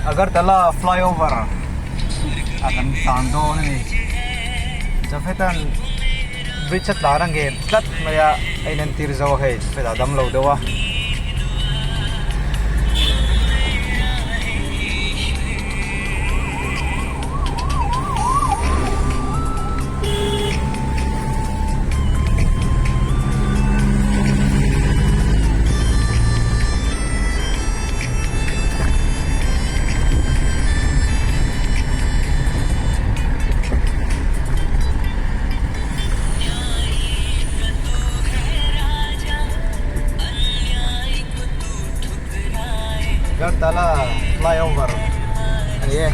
Agartala flyover akan tando ni jafetan bridge at larang ge tat maya ainan tirzaw hai feda dam lo dawa Agartala flyover ये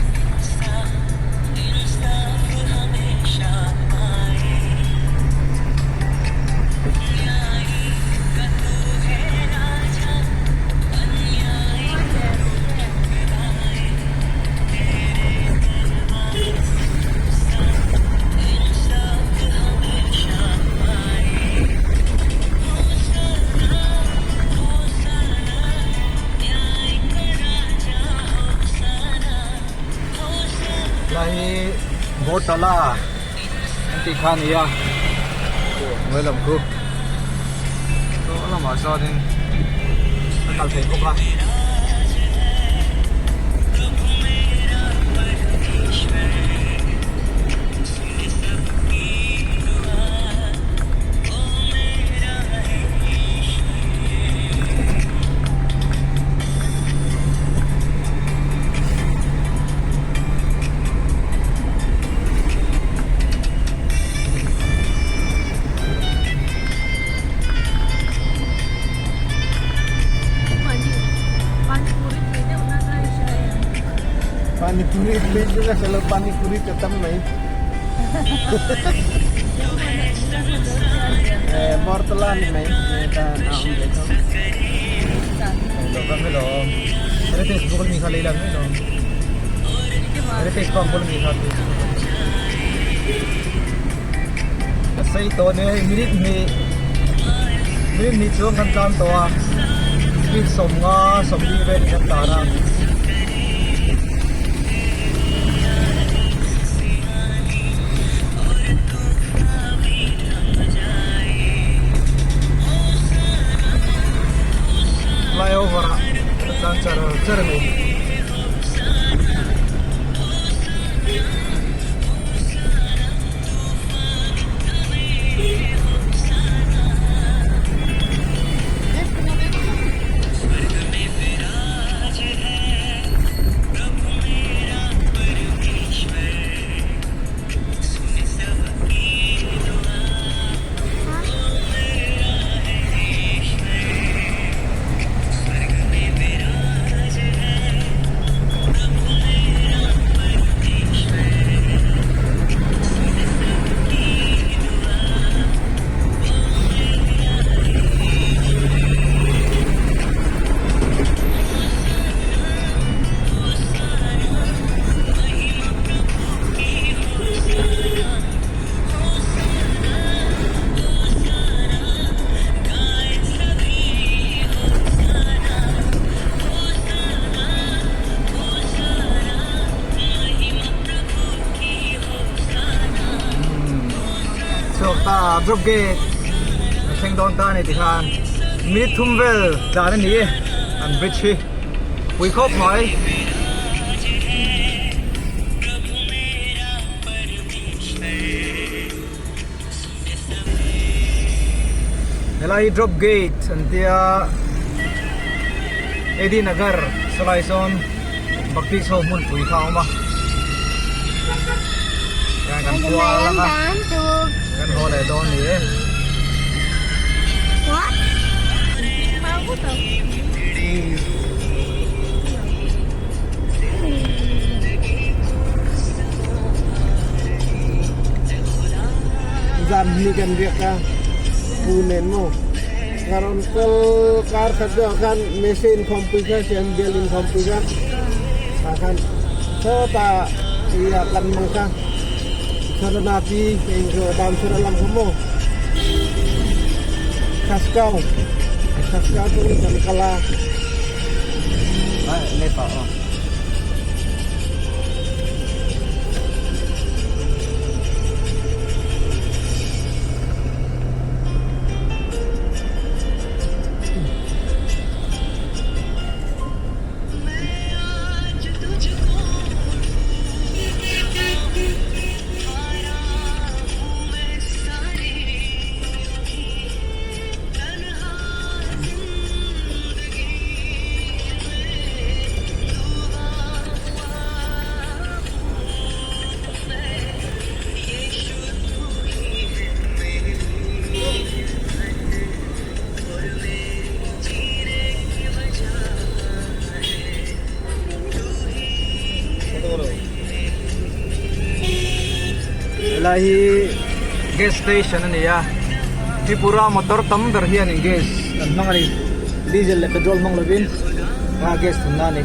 lahi botala anti khania mới làm khu đó là mà sao nên tạo thành công lại पानी पूरी plate juga kalau पानी पूरी खत्म नहीं mortelan नहीं kita नाम देखो लोग में लोग अरे फेसबुक में निकाले लग में लोग अरे फेसबुक पर निकालते सही तो ने मिनट में चुन kan काम तो आ फिर सोमगा सोमली वे kan Tara flyover dan cara ni ta drop gate thanh don ta này thì khan mid thumvel ra đến ní an bridge hi quý khóc nói Nelai drop gate antia Edi Nagar Salaison Bakti so mun pui khao ma yang kan tua lah kan boleh don ni what mau tahu jam ni kan dia ka punen mo karon ko kar sadya kan mesin komputer yang building komputer akan ta iya kan mangka sana napi yang dalam surah lam kamu kaskau tu kan kala lepa oh Ilahi gas station na niya. Di pura motor tam berhian in gas. At mga ni diesel le petrol mong labin. Gas na ni.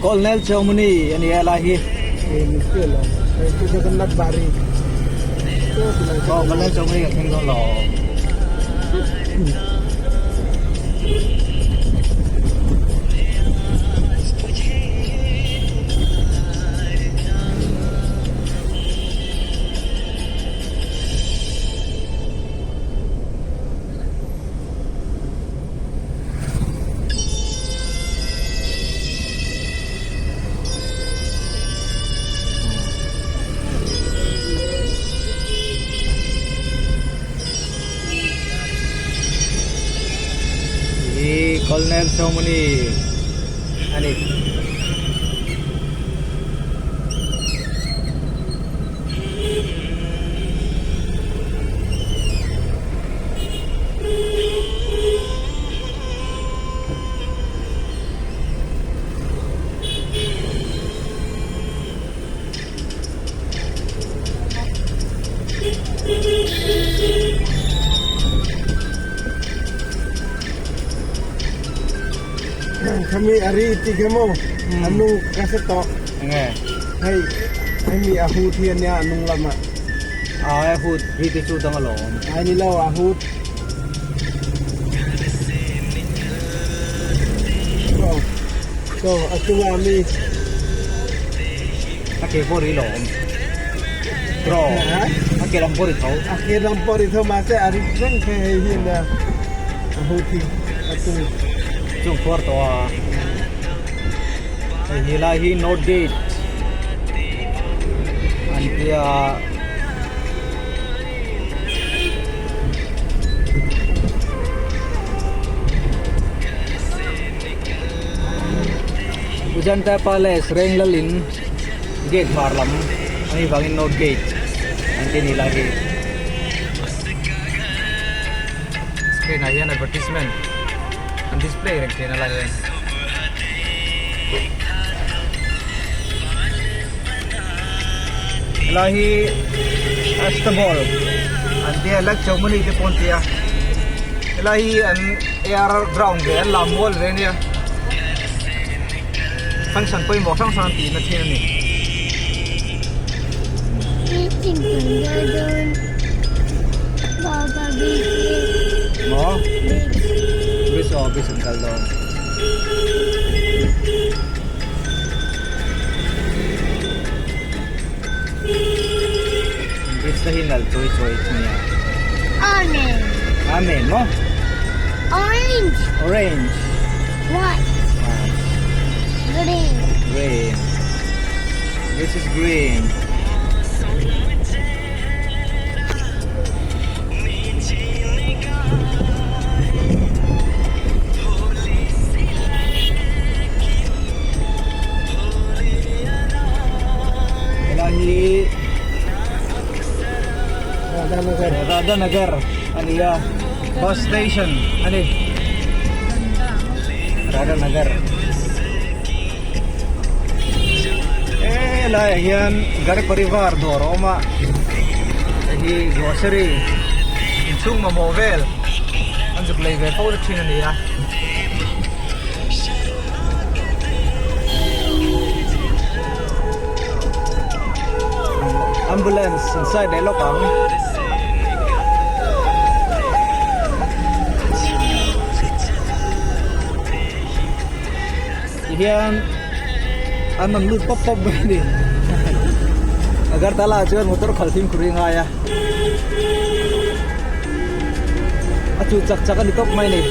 Colonel Chomuni and Yalahi. Muskil lah. Itu Jagannath Bari. Oh, Colonel Chomuni at King Law. Colonel Chomuni ani Kami hari tiga mo. Anong kaseto? nge Hay mi ahut niya anong lama. ay hud hiti su dang alom Ay nilaw ahut. So aku kami ake pori lom tro ake lam pori thau akhir lampor itu masih hari kan kayak ini dah ahuti aku chung for to Ilahi note gate antia Ujanta Palace Reng Lalin gate parlam ani bangin note gate anti Ilahi screen ayan advertisement and display reng kena lain Ilahi Astabol anti alag chomuni ke pontia Ilahi an air ground ge lamwol renia function poi mo sang sang ti na thia ni Meeting doon. Baba big. mo bis office ang kaldon bis sa hinal choy niya Orange. amen mo Orange. orange White. Green. green this is green Ilahi Radhanagar aniya bus station ani Radhanagar lah yan gari parivar do Roma hi grocery insung ma movel anjuk leve po china niya ambulance inside the lokang hian anan lut pop pop mai ni agar tala chuan motor khalthim khuringa ya achu chak chak ani top mai ni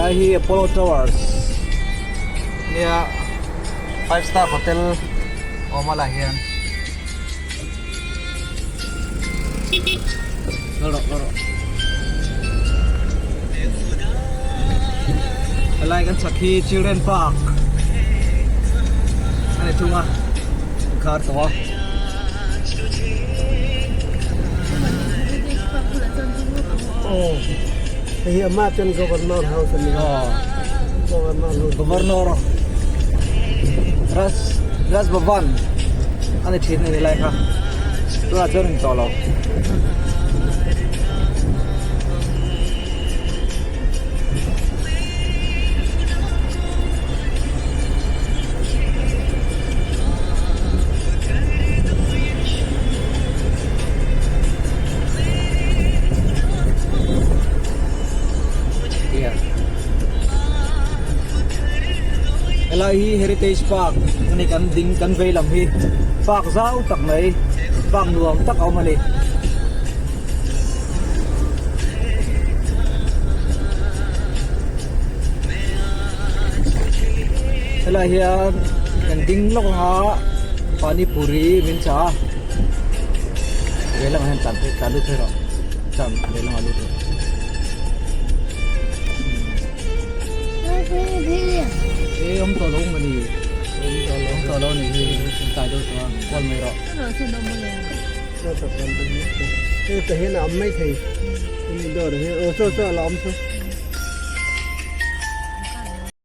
Hi Apollo Towers ya 5-star hotel Omalahian lorok alai kan Sakhi Children Park ani tunga car to Oh, hey, Martin Governor House ni. Governor Ras Bhavan ani thit ni lai ka tu a chon to lo Hi Heritage Park ni kan ding kan vei lam hi park zau tak mai park nuam tak au mani ela hian kan ding lok ha pani puri min cha velam han tan pe kalu thero cham velam alu thero ông to lớn mà đi ông to lớn này thì tại đâu cho con mày đó Nó tập làm cái gì? Cái thế nào mấy thì, đó là sơ là ông sơ.